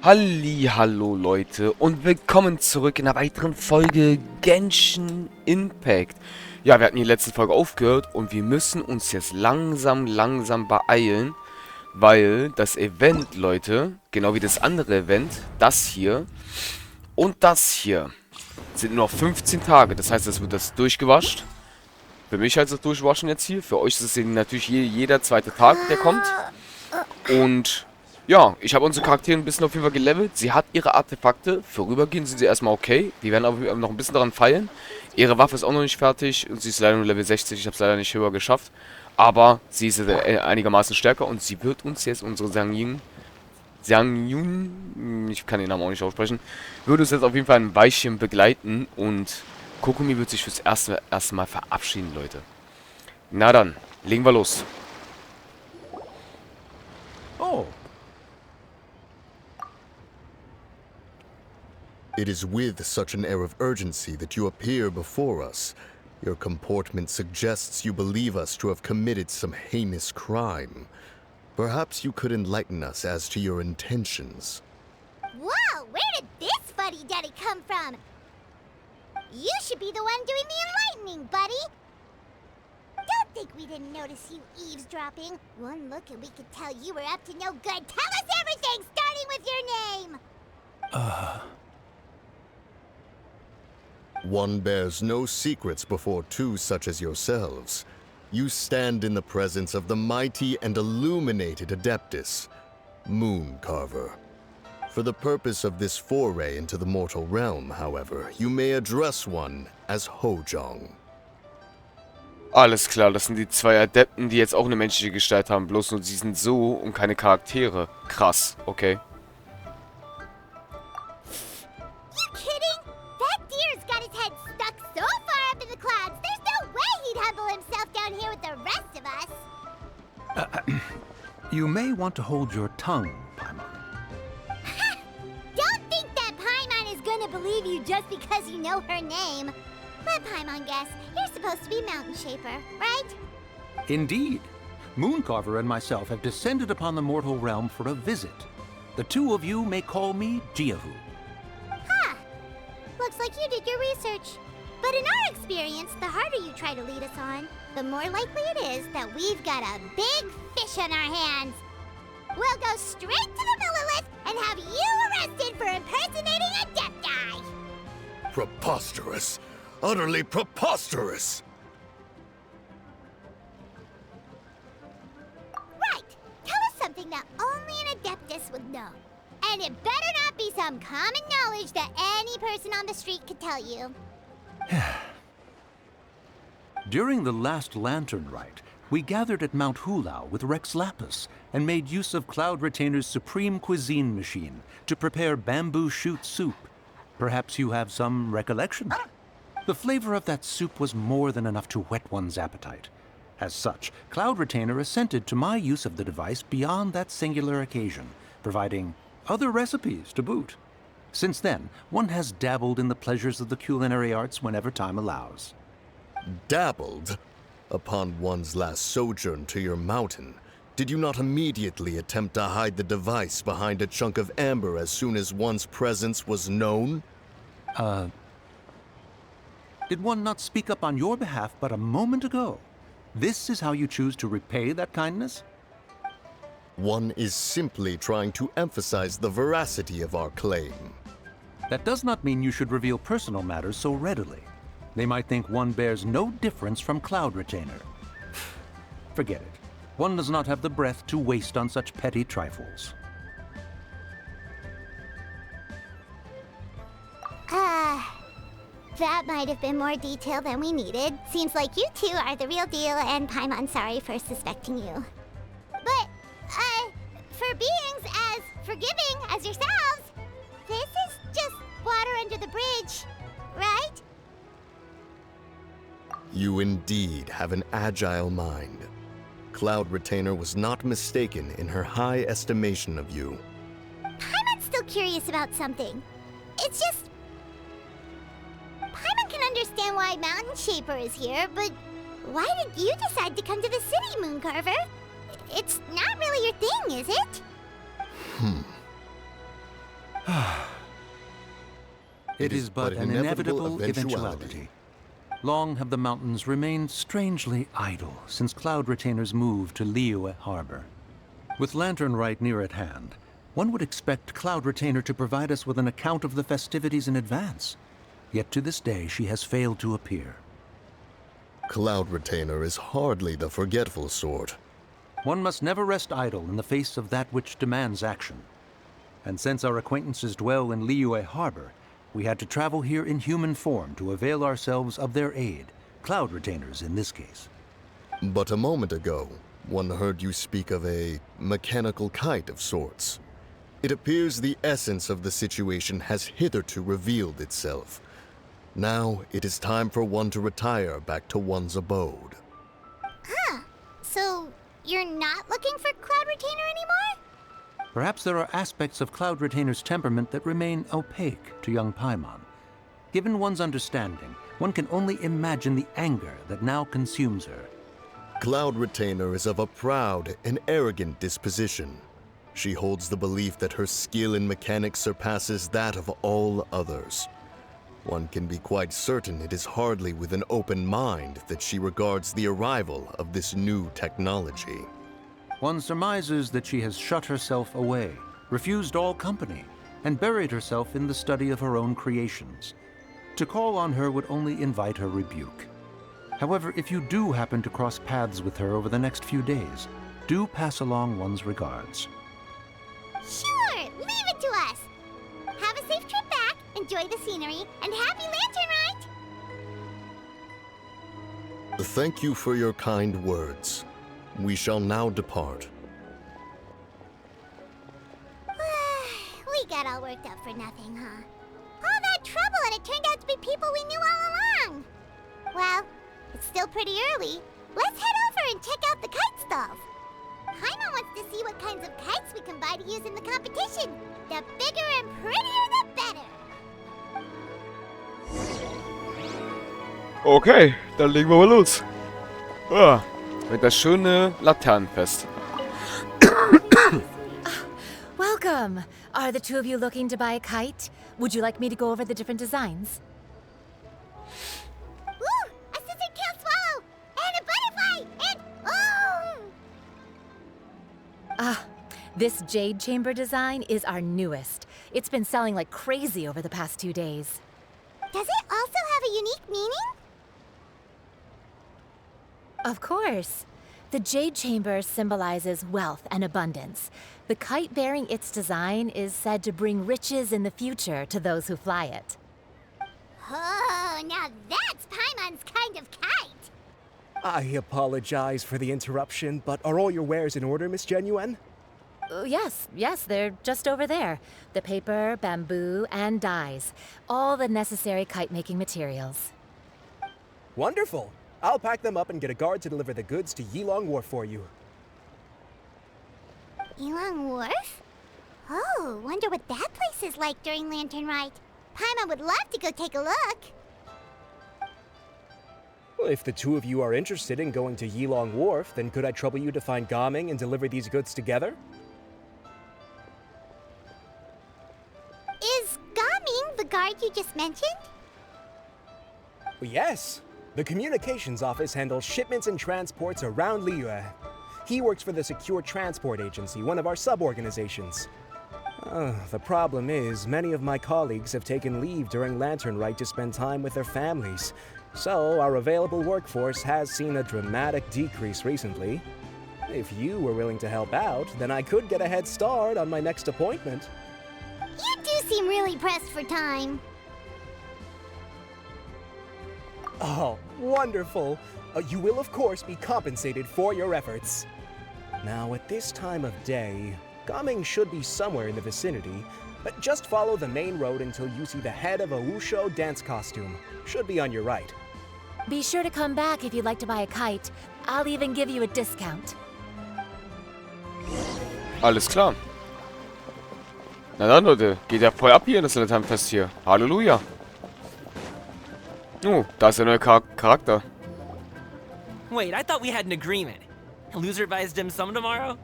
Hallihallo Leute und willkommen zurück in einer weiteren Folge Genshin Impact. Ja, wir hatten die letzte Folge aufgehört und wir müssen uns jetzt langsam beeilen, weil das Event, Leute, genau wie das andere Event, das hier und das hier, sind nur noch 15 Tage. Das heißt, es wird das durchgewascht. Für mich heißt es durchwaschen jetzt hier. Für euch ist es natürlich jeder zweite Tag, der kommt. Und ja, ich habe unsere Charaktere ein bisschen auf jeden Fall gelevelt. Sie hat ihre Artefakte. Vorübergehend sind sie erstmal okay. Wir werden aber noch ein bisschen daran feilen. Ihre Waffe ist auch noch nicht fertig. Und sie ist leider nur Level 60. Ich habe es leider nicht höher geschafft. Aber sie ist einigermaßen stärker. Und sie wird uns jetzt, unsere Xiangyun, ich kann den Namen auch nicht aussprechen, würde uns jetzt auf jeden Fall ein Weilchen begleiten. Und Kokumi wird sich fürs erste Mal verabschieden, Leute. Na dann, legen wir los. Oh. It is with such an air of urgency that you appear before us. Your comportment suggests you believe us to have committed some heinous crime. Perhaps you could enlighten us as to your intentions. Whoa, where did this fuddy-duddy come from? You should be the one doing the enlightening, buddy. Don't think we didn't notice you eavesdropping. One look and we could tell you were up to no good. Tell us everything, starting with your name! One bears no secrets before two such as yourselves. You stand in the presence of the mighty and illuminated Adeptus, Mooncarver. For the purpose of this foray into the mortal realm, however, you may address one as Hojong. Alles klar, das sind die zwei Adepten, die jetzt auch eine menschliche Gestalt haben. Bloß nur sie sind so und keine Charaktere. Krass, okay. You kidding? That deer's got his head stuck so far up in the clouds, there's no way he'd humble himself down here with the rest of us. You may want to hold your tongue, Paimon. Don't think that Paimon is gonna believe you just because you know her name. Let Paimon guess, you're supposed to be Mountain Shaper, right? Indeed. Mooncarver and myself have descended upon the mortal realm for a visit. The two of you may call me Jiahu. Huh. Looks like you did your research. But in our experience, the harder you try to lead us on, the more likely it is that we've got a big fish on our hands. We'll go straight to the Millilith and have you arrested for impersonating a Adepti! Preposterous! Utterly preposterous! Right! Tell us something that only an Adeptus would know. And it better not be some common knowledge that any person on the street could tell you. During the last Lantern Rite, we gathered at Mount Hulao with Rex Lapis and made use of Cloud Retainer's supreme cuisine machine to prepare bamboo shoot soup. Perhaps you have some recollection? The flavor of that soup was more than enough to whet one's appetite. As such, Cloud Retainer assented to my use of the device beyond that singular occasion, providing other recipes to boot. Since then, one has dabbled in the pleasures of the culinary arts whenever time allows. Dabbled? Upon one's last sojourn to your mountain, did you not immediately attempt to hide the device behind a chunk of amber as soon as one's presence was known? Did one not speak up on your behalf but a moment ago? This is how you choose to repay that kindness? One is simply trying to emphasize the veracity of our claim. That does not mean you should reveal personal matters so readily. They might think one bears no difference from Cloud Retainer. Forget it. One does not have the breath to waste on such petty trifles. That might have been more detail than we needed. Seems like you two are the real deal, and Paimon sorry for suspecting you. But, for beings as forgiving as yourselves, this is just water under the bridge, right? You indeed have an agile mind. Cloud Retainer was not mistaken in her high estimation of you. Paimon's still curious about something. It's just... Paimon can understand why Mountain Shaper is here, but why did you decide to come to the city, Mooncarver? It's not really your thing, is it? It is but an inevitable eventuality. Long have the mountains remained strangely idle since cloud retainers moved to Liyue Harbor. With Lantern Rite near at hand, one would expect Cloud Retainer to provide us with an account of the festivities in advance. Yet to this day she has failed to appear. Cloud Retainer is hardly the forgetful sort. One must never rest idle in the face of that which demands action. And since our acquaintances dwell in Liyue Harbor, we had to travel here in human form to avail ourselves of their aid, Cloud Retainers in this case. But a moment ago, one heard you speak of a mechanical kite of sorts. It appears the essence of the situation has hitherto revealed itself. Now it is time for one to retire back to one's abode. So, you're not looking for Cloud Retainer anymore? Perhaps there are aspects of Cloud Retainer's temperament that remain opaque to young Paimon. Given one's understanding, one can only imagine the anger that now consumes her. Cloud Retainer is of a proud and arrogant disposition. She holds the belief that her skill in mechanics surpasses that of all others. One can be quite certain it is hardly with an open mind that she regards the arrival of this new technology. One surmises that she has shut herself away, refused all company, and buried herself in the study of her own creations. To call on her would only invite her rebuke. However, if you do happen to cross paths with her over the next few days, do pass along one's regards. Sure, leave it to us. Have a safe trip back, enjoy the scenery, and happy Lantern Rite! Thank you for your kind words. We shall now depart. We got all worked up for nothing, huh? All that trouble and it turned out to be people we knew all along. Well, it's still pretty early. Let's head over and check out the kite stalls. Paimon wants to see what kinds of kites we can buy to use in the competition. The bigger and prettier, the better. Okay, dann legen wir mal los. Ja, mit das schöne Laternenfest. Welcome! Are the two of you looking to buy a kite? Would you like me to go over the different designs? Woo! A scissor-tailed swallow! And a butterfly! And oh! This jade chamber design is our newest. It's been selling like crazy over the past 2 days. Does it also have a unique meaning? Of course. The jade chamber symbolizes wealth and abundance. The kite bearing its design is said to bring riches in the future to those who fly it. Oh, now that's Paimon's kind of kite! I apologize for the interruption, but are all your wares in order, Miss Genuine? Yes, they're just over there. The paper, bamboo, and dyes. All the necessary kite-making materials. Wonderful! I'll pack them up and get a guard to deliver the goods to Yilong Wharf for you. Yilong Wharf? Oh, wonder what that place is like during Lantern Rite. Paimon would love to go take a look. Well, if the two of you are interested in going to Yilong Wharf, then could I trouble you to find Gaming and deliver these goods together? Is Gaming the guard you just mentioned? Well, yes. The communications office handles shipments and transports around Liyue. He works for the Secure Transport Agency, one of our sub-organizations. The problem is, many of my colleagues have taken leave during Lantern Rite to spend time with their families. So, our available workforce has seen a dramatic decrease recently. If you were willing to help out, then I could get a head start on my next appointment. You do seem really pressed for time. Oh, wonderful! You will, of course, be compensated for your efforts. Now, at this time of day, Gaming should be somewhere in the vicinity, but just follow the main road until you see the head of a Wushu dance costume. Should be on your right. Be sure to come back if you'd like to buy a kite. I'll even give you a discount. Alles klar. Na dann, Leute, geht ja voll ab hier in das Laternenfest hier. Halleluja. Oh, da ist der neue Charakter. Wait, I thought we had an agreement. Loser buys dim sum tomorrow?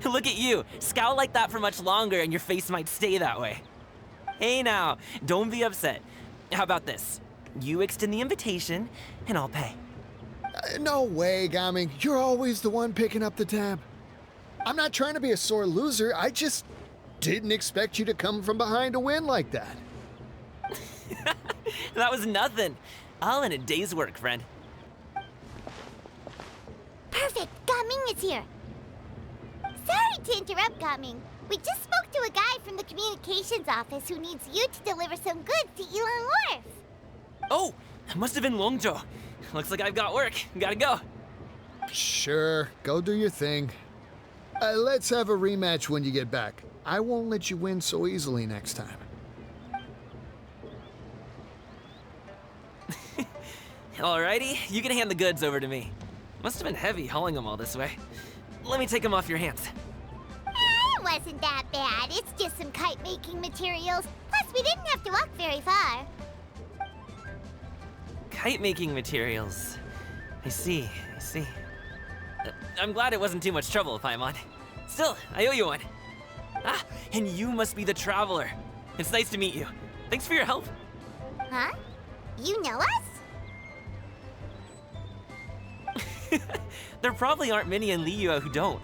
Look at you. Scowl like that for much longer and your face might stay that way. Hey now, don't be upset. How about this? You extend the invitation, and I'll pay. No way, Gaming. You're always the one picking up the tab. I'm not trying to be a sore loser. I just didn't expect you to come from behind to win like that. That was nothing. All in a day's work, friend. Perfect! Gaming is here. Sorry to interrupt, Gaming. We just spoke to a guy from the communications office who needs you to deliver some goods to Elon Wharf. Oh, it must have been Longjo. Looks like I've got work. Gotta go. Sure, go do your thing. Let's have a rematch when you get back. I won't let you win so easily next time. Alrighty, you can hand the goods over to me. Must have been heavy hauling them all this way. Let me take them off your hands. It wasn't that bad. It's just some kite-making materials. Plus, we didn't have to walk very far. Kite-making materials. I see. I'm glad it wasn't too much trouble, Paimon. Still, I owe you one. Ah, and you must be the traveler. It's nice to meet you. Thanks for your help. Huh? You know us? There probably aren't many in Liyue who don't.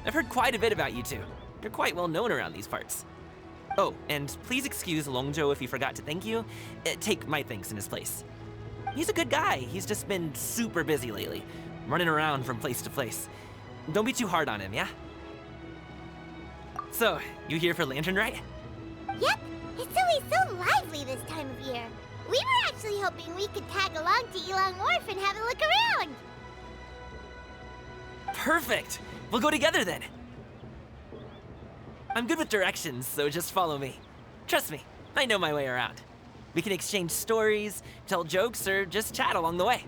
I've heard quite a bit about you two. You're quite well known around these parts. Oh, and please excuse Longjo if he forgot to thank you. Take my thanks in his place. He's a good guy. He's just been super busy lately, running around from place to place. Don't be too hard on him, yeah? So, you here for Lantern Rite? Yep. It's always so lively this time of year. We were actually hoping we could tag along to Elon Wharf and have a look around. Perfect! We'll go together then. I'm good with directions, so just follow me. Trust me, I know my way around. We can exchange stories, tell jokes, or just chat along the way.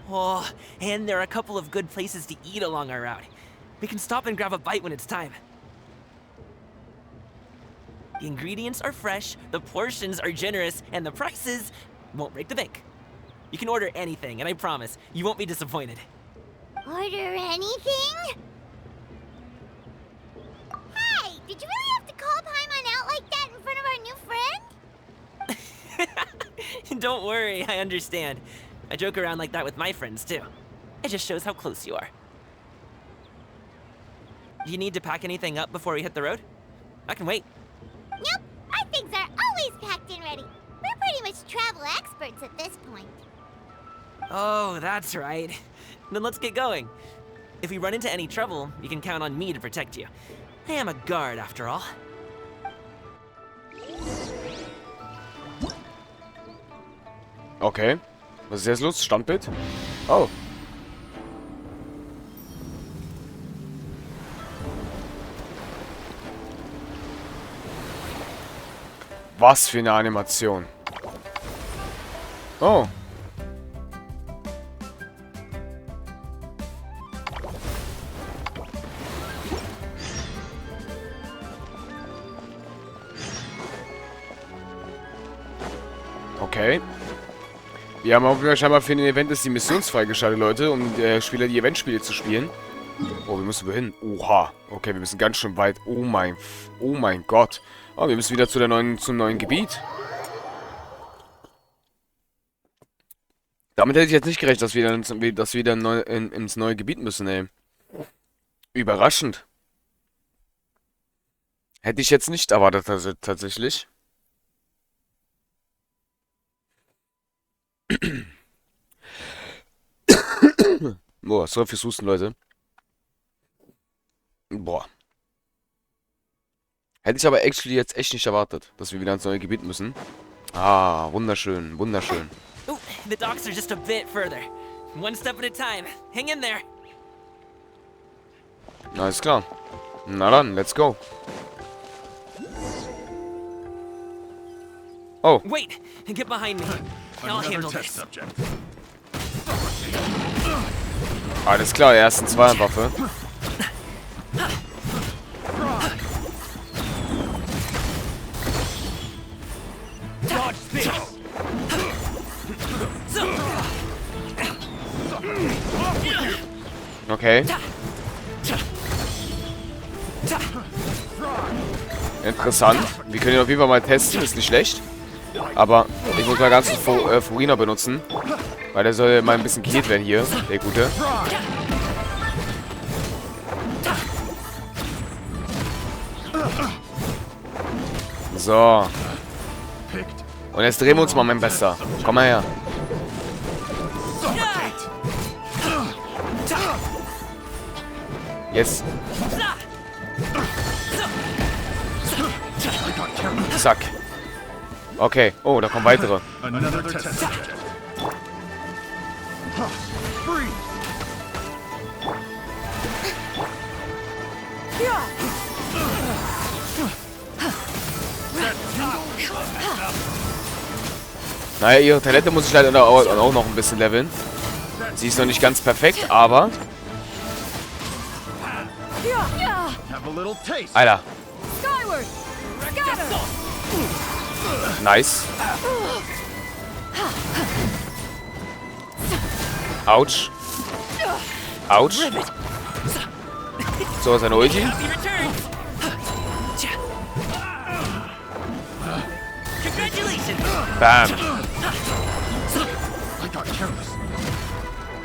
Oh, and there are a couple of good places to eat along our route. We can stop and grab a bite when it's time. The ingredients are fresh, the portions are generous, and the prices won't break the bank. You can order anything, and I promise, you won't be disappointed. Order anything? Hey, did you really have to call Paimon out like that in front of our new friend? Don't worry, I understand. I joke around like that with my friends, too. It just shows how close you are. Do you need to pack anything up before we hit the road? I can wait. Nope, our things are always packed and ready. We're pretty much travel experts at this point. Oh, that's right. Then let's get going. If we run into any trouble, you can count on me to protect you. I am a guard, after all. Okay. Was ist jetzt los? Standbild? Oh. Was für eine Animation. Oh. Okay. Wir haben auch scheinbar für den Event ist die Mission freigeschaltet, Leute, um Spieler die Eventspiele zu spielen. Oh, wir müssen wohin? Oha. Okay, wir müssen ganz schön weit. Oh mein Gott. Oh, wir müssen wieder zum neuen Gebiet. Damit hätte ich jetzt nicht gerechnet, dass wir dann ins neue Gebiet müssen, ey. Überraschend. Hätte ich jetzt nicht erwartet, tatsächlich. Boah, sorry fürs Husten, Leute. Boah. Hätte ich aber actually jetzt echt nicht erwartet, dass wir wieder ins neue Gebiet müssen. Ah, wunderschön, wunderschön. Oh, the docks are just a bit further. One step at a time. Hang in there. Alles klar. Na dann, let's go. Oh. Wait, get behind me. I'll handle this. Alles klar, ersten Zweierwaffe. Okay. Interessant. Wir können ihn auf jeden Fall mal testen, ist nicht schlecht. Aber ich muss mal ganz kurz Furina benutzen. Weil der soll mal ein bisschen killt werden hier, der Gute. So. Und jetzt drehen wir uns mal, mein Bester. Komm mal her. Jetzt. Zack. Okay. Oh, da kommen weitere. Naja, ihre Talente muss ich leider auch noch ein bisschen leveln. Sie ist noch nicht ganz perfekt, aber... Alter. Nice. Autsch. Autsch. So, seine Ulti. Bam.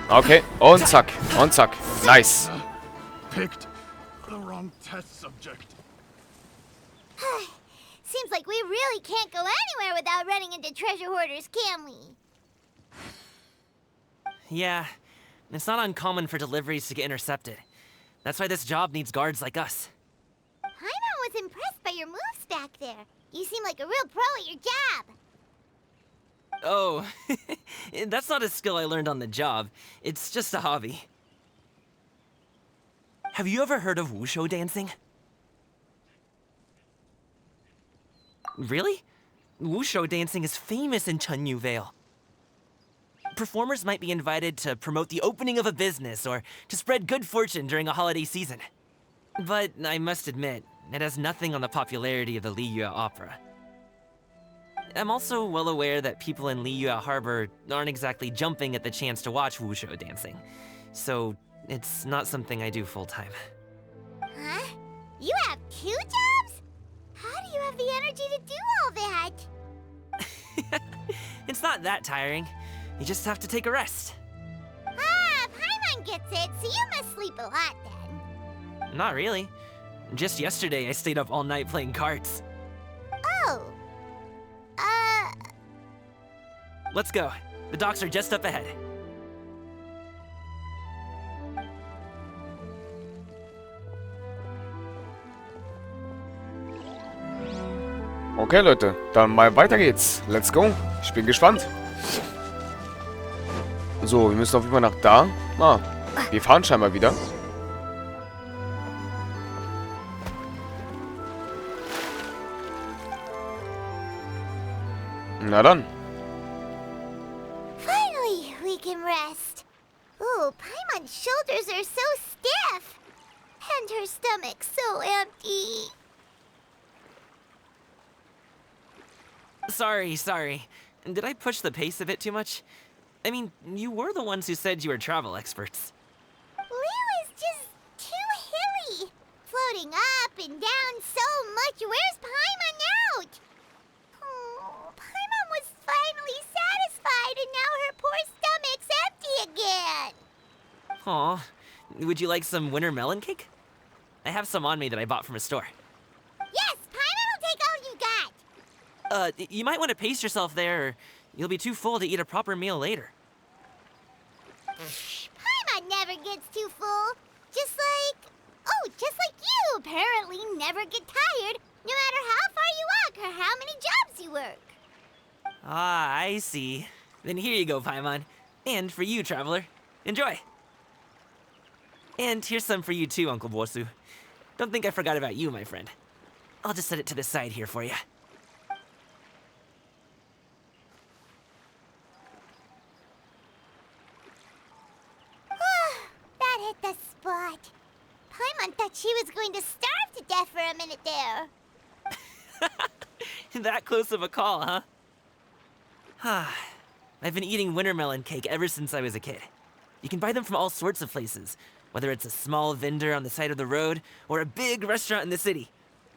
Okay, und zack. Und zack. Nice. Seems like we really can't go anywhere without running into treasure hoarders, can we? Yeah, it's not uncommon for deliveries to get intercepted. That's why this job needs guards like us. Paimon was impressed by your moves back there. You seem like a real pro at your job. Oh, that's not a skill I learned on the job. It's just a hobby. Have you ever heard of Wusho dancing? Really? Wusho dancing is famous in Chunyu Vale. Performers might be invited to promote the opening of a business or to spread good fortune during a holiday season. But I must admit, it has nothing on the popularity of the Liyue opera. I'm also well aware that people in Liyue Harbor aren't exactly jumping at the chance to watch Wusho dancing. So, it's not something I do full-time. Huh? You have 2 jobs? How do you have the energy to do all that? It's not that tiring. You just have to take a rest. Ah, Paimon gets it, so you must sleep a lot then. Not really. Just yesterday, I stayed up all night playing cards. Oh. Let's go. The docks are just up ahead. Okay, Leute. Dann mal weiter geht's. Let's go. Ich bin gespannt. So, wir müssen auf jeden Fall nach da. Ah, wir fahren scheinbar wieder. Na dann. Finally, we can rest. Ooh, Paimon's shoulders are so stiff. And her stomach so empty. Sorry. Did I push the pace a bit too much? I mean, you were the ones who said you were travel experts. Liu is just too hilly. Floating up and down so much. Where's Paimon out? Oh, Paimon was finally satisfied and now her poor stomach's empty again. Aw, would you like some winter melon cake? I have some on me that I bought from a store. Yes, Paimon will take all you got. You might want to pace yourself there, or you'll be too full to eat a proper meal later. Paimon never gets too full. Just like you apparently never get tired, no matter how far you walk or how many jobs you work. Ah, I see. Then here you go, Paimon. And for you, traveler. Enjoy. And here's some for you too, Uncle Bosu. Don't think I forgot about you, my friend. I'll just set it to the side here for you. That hit the spot. Paimon thought she was going to starve to death for a minute there. That close of a call, huh? I've been eating winter melon cake ever since I was a kid. You can buy them from all sorts of places, whether it's a small vendor on the side of the road or a big restaurant in the city.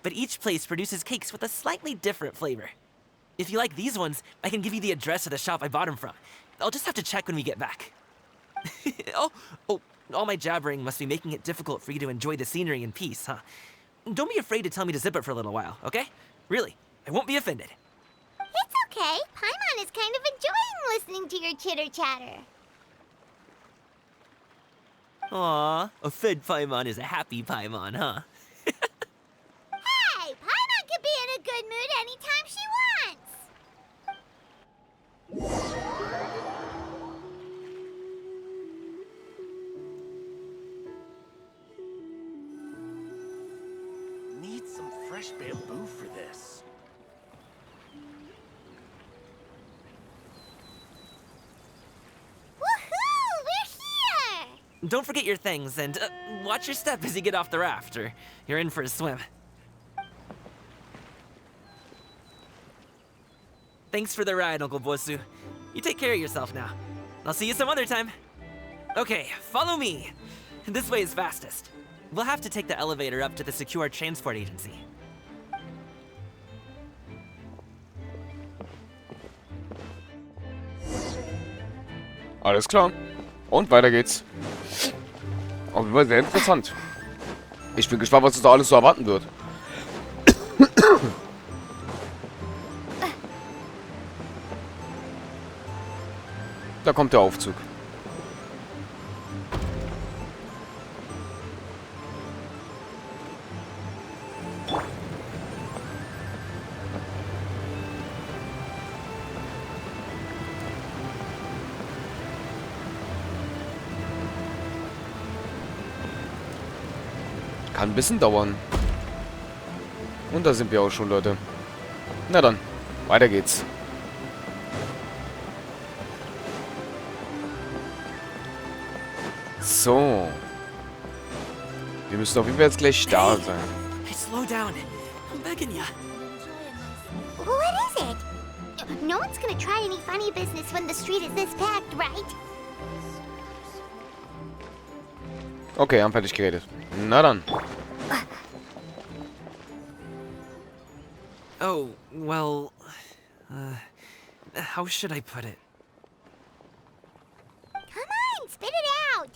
but each place produces cakes with a slightly different flavor. If you like these ones, I can give you the address of the shop I bought them from. I'll just have to check when we get back. Oh, all my jabbering must be making it difficult for you to enjoy the scenery in peace, huh? Don't be afraid to tell me to zip it for a little while, okay? Really, I won't be offended. It's okay. Paimon is kind of enjoying listening to your chitter-chatter. Aw, a fed Paimon is a happy Paimon, huh? Hey, Paimon can be in a good mood anytime she wants. Need some fresh bamboo for this. Woohoo! We're here! Don't forget your things, and watch your step as you get off the raft, or you're in for a swim. Thanks for the ride, Uncle Bosu. You take care of yourself now. I'll see you some other time. Okay, follow me. This way is fastest. We'll have to take the elevator up to the secure transport agency. Alles klar. Und weiter geht's. Auf jeden Fall sehr interessant. Ich bin gespannt, was uns da alles so erwarten wird. Da kommt der Aufzug. Kann ein bisschen dauern. Und da sind wir auch schon, Leute. Na dann, weiter geht's. So. Wir müssen auf jeden Fall jetzt gleich da sein. Hey, slow down. I'm begging ya. What is it? No one's gonna try any funny business when the street is this packed, right? Okay, haben fertig geredet. Na dann. Oh, well... how should I put it? Come on, spit it out!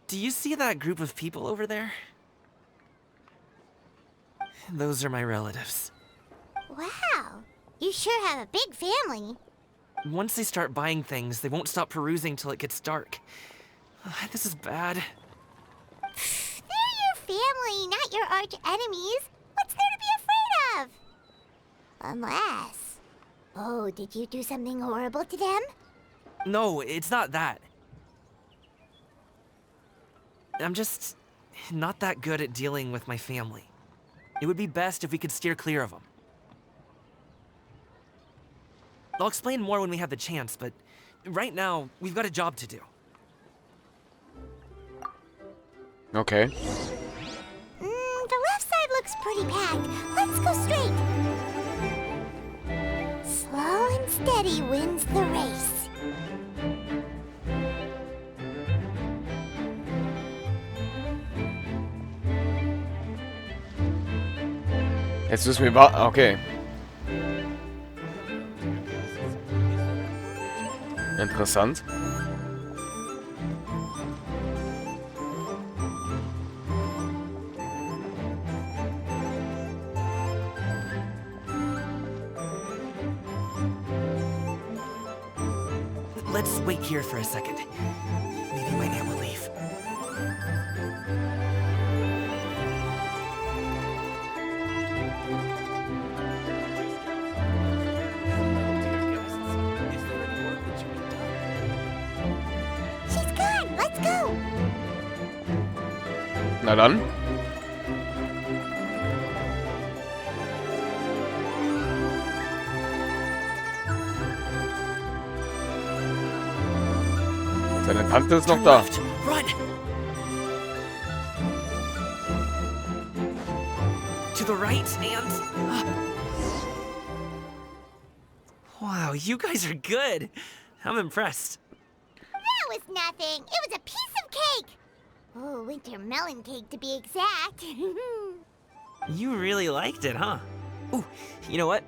Do you see that group of people over there? Those are my relatives. Wow, you sure have a big family. Once they start buying things, they won't stop perusing till it gets dark. This is bad. They're your family, not your arch enemies. What's there to be afraid of? Unless... Oh, did you do something horrible to them? No, it's not that. I'm just not that good at dealing with my family. It would be best if we could steer clear of them. I'll explain more when we have the chance, but right now, we've got a job to do. Okay. The left side looks pretty packed. Let's go straight. Slow and steady wins the race. Jetzt müssen wir warten. Okay. Interessant. Let's wait here for a second. Maybe my aunt will leave. She's gone. Let's go. Na dann. Seine Tante ist noch Turn da. left. Run! To the right and... Wow, you guys are good. I'm impressed. That was nothing. It was a piece of cake. Oh, winter melon cake to be exact. You really liked it, huh? Ooh, you know what?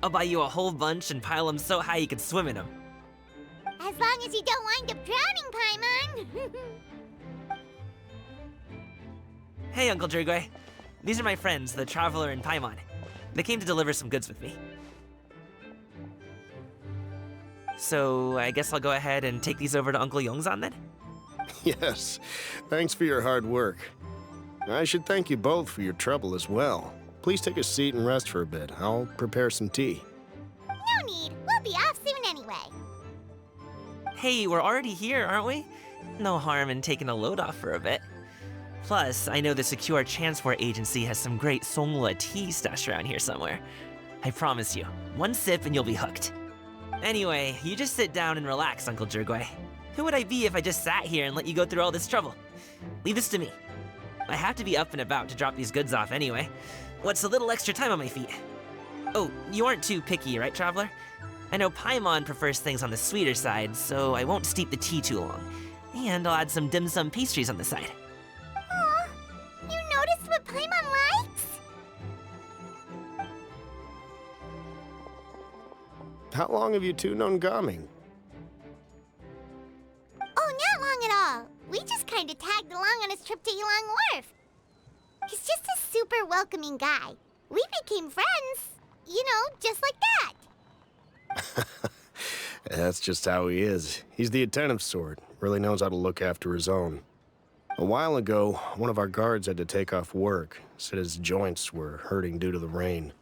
I'll buy you a whole bunch and pile them so high you can swim in them. As long as you don't wind up drowning, Paimon. Hey, Uncle Jirgwe. These are my friends, the Traveler and Paimon. They came to deliver some goods with me. So, I guess I'll go ahead and take these over to Uncle Yongzan then? Yes, thanks for your hard work. I should thank you both for your trouble as well. Please take a seat and rest for a bit. I'll prepare some tea. No need. We'll be off soon anyway. Hey, we're already here, aren't we? No harm in taking a load off for a bit. Plus, I know the Secure Transport Agency has some great Songhua tea stashed around here somewhere. I promise you, one sip and you'll be hooked. Anyway, you just sit down and relax, Uncle Jirgwe. Who would I be if I just sat here and let you go through all this trouble? Leave this to me. I have to be up and about to drop these goods off anyway. What's a little extra time on my feet? Oh, you aren't too picky, right, Traveler? I know Paimon prefers things on the sweeter side, so I won't steep the tea too long. And I'll add some dim sum pastries on the side. Aw, you noticed what Paimon likes? How long have you two known Gaming? Oh, not long at all. We just kind of tagged along on his trip to Yilong Wharf. He's just a super welcoming guy. We became friends, you know, just like that. That's just how he is. He's the attentive sort, really knows how to look after his own. A while ago, one of our guards had to take off work, said his joints were hurting due to the rain.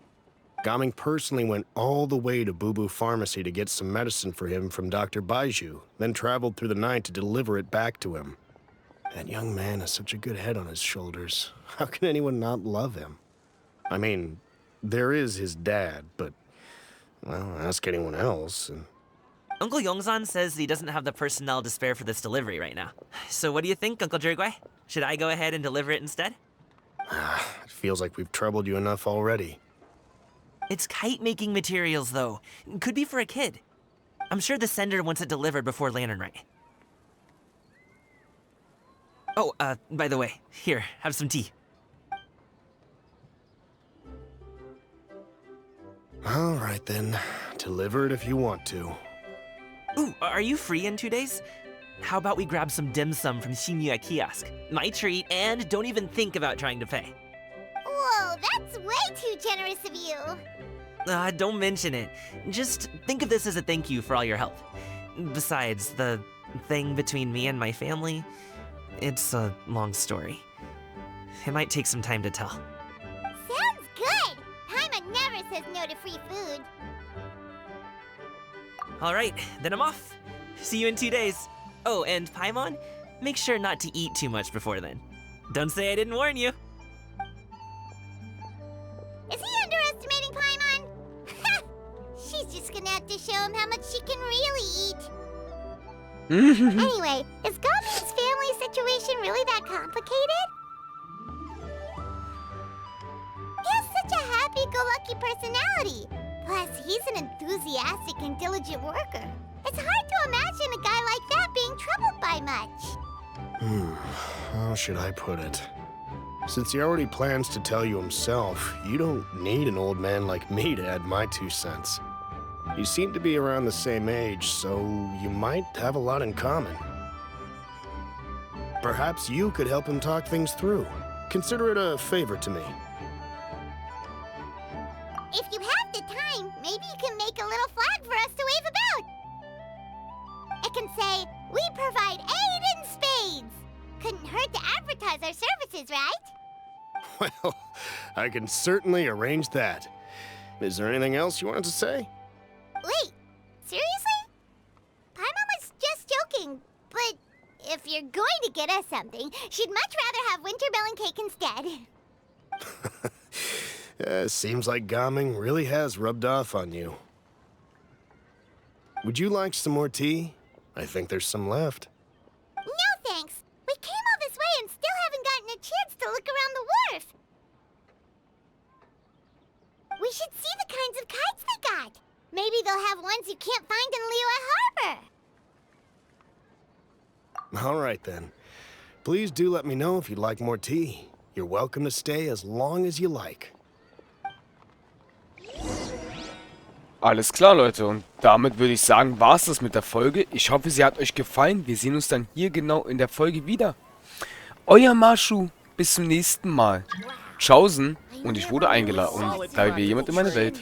Gaming personally went all the way to Boo Boo Pharmacy to get some medicine for him from Dr. Baiju, then traveled through the night to deliver it back to him. That young man has such a good head on his shoulders. How can anyone not love him? I mean, there is his dad, but, well, ask anyone else, and... Uncle Yongzan says he doesn't have the personnel to spare for this delivery right now. So what do you think, Uncle Jirgwe? Should I go ahead and deliver it instead? It feels like we've troubled you enough already. It's kite-making materials, though. Could be for a kid. I'm sure the sender wants it delivered before Lantern Rite. Oh, by the way, here, have some tea. All right, then. Deliver it if you want to. Ooh, are you free in 2 days? How about we grab some dim sum from Shinya Kiosk? My treat, and don't even think about trying to pay. Whoa, that's way too generous of you. Don't mention it. Just think of this as a thank you for all your help. Besides, the thing between me and my family, it's a long story. It might take some time to tell. Sounds good. Paimon never says no to free food. All right, then I'm off. See you in 2 days. Oh, and Paimon, make sure not to eat too much before then. Don't say I didn't warn you. Is he underestimating Paimon? She's just gonna have to show him how much she can really eat. Anyway, is Gaming's family situation really that complicated? He has such a happy-go-lucky personality. Plus, he's an enthusiastic and diligent worker. It's hard to imagine a guy like that being troubled by much. How should I put it? Since he already plans to tell you himself, you don't need an old man like me to add my 2 cents. You seem to be around the same age, so you might have a lot in common. Perhaps you could help him talk things through. Consider it a favor to me. If you have the time, maybe you can make a little flag for us to wave about. It can say, "We provide aid in spades." Couldn't hurt to advertise our services, right? Well, I can certainly arrange that. Is there anything else you wanted to say? Wait, seriously? Paimon was just joking, but if you're going to get us something, she'd much rather have winter melon cake instead. Seems like Gaming really has rubbed off on you. Would you like some more tea? I think there's some left. No thanks. We came all this way and still haven't gotten a chance to look around the wharf. We should see the kinds of kites they got. Maybe they'll have ones you can't find in Liyue Harbor. All right, then. Please do let me know if you'd like more tea. You're welcome to stay as long as you like. Alles klar, Leute. Und damit würde ich sagen, war es das mit der Folge. Ich hoffe, sie hat euch gefallen. Wir sehen uns dann hier genau in der Folge wieder. Euer Masho. Bis zum nächsten Mal. Tschaußen. Und ich wurde eingeladen. Und da wäre jemand in meine Welt.